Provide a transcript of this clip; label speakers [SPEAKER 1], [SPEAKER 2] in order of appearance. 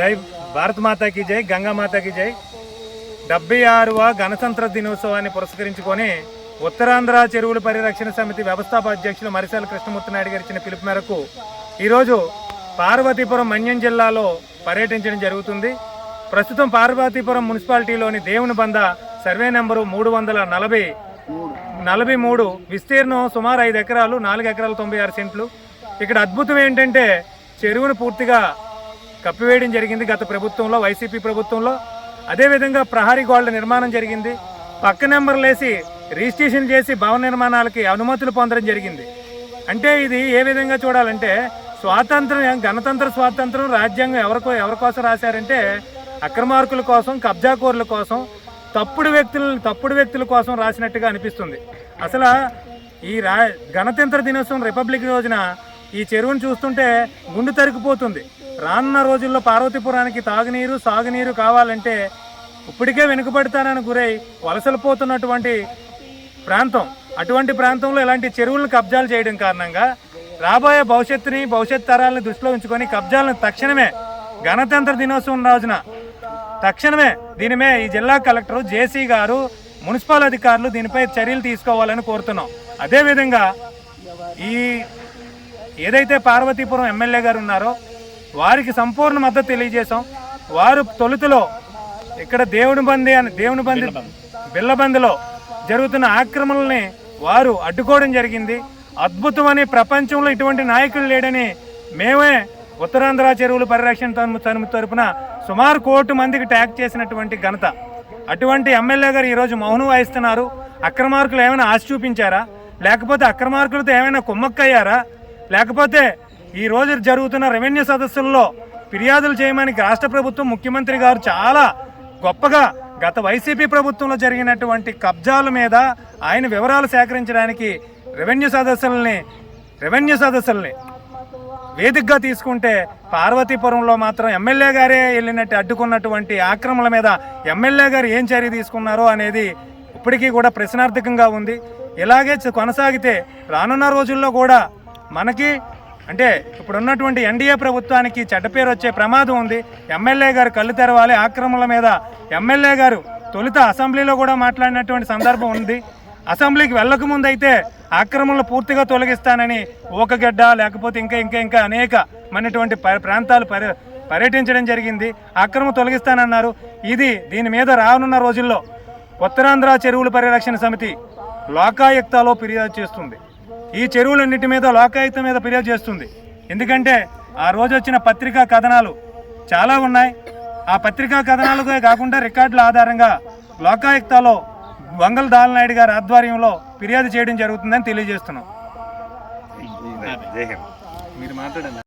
[SPEAKER 1] జై భారత్ మాతాకి జై, గంగా మాతాకి జై. 76వ గణతంత్ర దినోత్సవాన్ని పురస్కరించుకొని ఉత్తరాంధ్ర చెరువుల పరిరక్షణ సమితి వ్యవస్థాపక అధ్యక్షులు మరిసాల కృష్ణమూర్తి నాయుడు గారు ఇచ్చిన పిలుపు మేరకు ఈరోజు పార్వతీపురం మన్యం జిల్లాలో పర్యటించడం జరుగుతుంది. ప్రస్తుతం పార్వతీపురం మున్సిపాలిటీలోని దేవుని బంద సర్వే నెంబరు 343 విస్తీర్ణం సుమారు 5 ఎకరాలు, 4 ఎకరాలు 96 సెంట్లు. ఇక్కడ అద్భుతం ఏంటంటే చెరువును పూర్తిగా కప్పివేయడం జరిగింది గత ప్రభుత్వంలో, వైసీపీ ప్రభుత్వంలో. అదేవిధంగా ప్రహరీ గోడల నిర్మాణం జరిగింది. పక్క నెంబర్లు వేసి రిజిస్ట్రేషన్ చేసి భవన నిర్మాణాలకి అనుమతులు పొందడం జరిగింది. అంటే ఇది ఏ విధంగా చూడాలంటే స్వాతంత్రం, గణతంత్ర స్వాతంత్రం రాజ్యాంగం ఎవరి కోసం రాశారంటే అక్రమార్కుల కోసం, కబ్జాకోరుల కోసం, తప్పుడు వ్యక్తుల కోసం రాసినట్టుగా అనిపిస్తుంది. అసలు ఈ గణతంత్ర దినోత్సవం రిపబ్లిక్ రోజున ఈ చెరువును చూస్తుంటే గుండు తరిగిపోతుంది. రానున్న రోజుల్లో పార్వతీపురానికి తాగునీరు, సాగునీరు కావాలంటే ఇప్పటికే వెనుకబడతానని గురై వలసలు పోతున్నటువంటి ప్రాంతం. అటువంటి ప్రాంతంలో ఇలాంటి చెరువులను కబ్జాలు చేయడం కారణంగా రాబోయే భవిష్యత్ తరాలను దృష్టిలో ఉంచుకొని కబ్జాలను తక్షణమే గణతంత్ర దినోత్సవం రోజున తక్షణమే దీనిమే ఈ జిల్లా కలెక్టర్ జేసీ గారు, మున్సిపల్ అధికారులు దీనిపై చర్యలు తీసుకోవాలని కోరుతున్నాం. అదేవిధంగా ఈ ఏదైతే పార్వతీపురం ఎమ్మెల్యే గారు ఉన్నారో వారికి సంపూర్ణ మద్దతు తెలియజేశాం. వారు తొలుతలో ఇక్కడ దేవుని బంది బిల్లబందిలో జరుగుతున్న ఆక్రమణల్ని వారు అడ్డుకోవడం జరిగింది. అద్భుతమని, ప్రపంచంలో ఇటువంటి నాయకులు లేడని మేమే ఉత్తరాంధ్ర చెరువుల పరిరక్షణ సమితి తరపున సుమారు 1 కోటి మందికి ట్యాగ్ చేసినటువంటి ఘనత. అటువంటి ఎమ్మెల్యే గారు ఈరోజు మౌనం వహిస్తున్నారు. అక్రమార్కులు ఏమైనా ఆశ చూపించారా, లేకపోతే అక్రమార్కులతో ఏమైనా కుమ్మక్కయ్యారా, లేకపోతే ఈ రోజు జరుగుతున్న రెవెన్యూ సదస్సుల్లో ఫిర్యాదులు చేయమని రాష్ట్ర ప్రభుత్వం, ముఖ్యమంత్రి గారు చాలా గొప్పగా గత వైసీపీ ప్రభుత్వంలో జరిగినటువంటి కబ్జాల మీద ఆయన వివరాలు సేకరించడానికి రెవెన్యూ సదస్సుల్ని వేదికగా తీసుకుంటే పార్వతీపురంలో మాత్రం ఎమ్మెల్యే గారే వెళ్ళినట్టు అడ్డుకున్నటువంటి ఆక్రమణల మీద ఎమ్మెల్యే గారు ఏం చర్య తీసుకున్నారో అనేది ఇప్పటికీ కూడా ప్రశ్నార్థకంగా ఉంది. ఇలాగే కొనసాగితే రానున్న రోజుల్లో కూడా మనకి అంటే ఇప్పుడున్నటువంటి ఎన్డీఏ ప్రభుత్వానికి చెడ్డ పేరు వచ్చే ప్రమాదం ఉంది. ఎమ్మెల్యే గారు కళ్ళు తెరవాలి. ఆక్రమణల మీద ఎమ్మెల్యే గారు తొలుత అసెంబ్లీలో కూడా మాట్లాడినటువంటి సందర్భం ఉంది. అసెంబ్లీకి వెళ్ళకముందు అయితే ఆక్రమణలు పూర్తిగా తొలగిస్తానని ఓకగడ్డ, లేకపోతే ఇంకా అనేకమైనటువంటి ప్రాంతాలు పర్యటించడం జరిగింది. ఆక్రమణ తొలగిస్తానన్నారు. దీని మీద రానున్న రోజుల్లో ఉత్తరాంధ్ర చెరువుల పరిరక్షణ సమితి లోకాయుక్తలో ఫిర్యాదు చేస్తుంది. ఈ చెరువులన్నిటి మీద లోకాయుక్త మీద ఫిర్యాదు చేస్తుంది. ఎందుకంటే ఆ రోజు వచ్చిన పత్రికా కథనాలు చాలా ఉన్నాయి. ఆ పత్రికా కథనాలుగా కాకుండా రికార్డుల ఆధారంగా లోకాయుక్తలో వంగల్ దాలనాయుడు గారి ఆధ్వర్యంలో ఫిర్యాదు చేయడం జరుగుతుందని తెలియజేస్తున్నాం. మీరు మాట్లాడండి.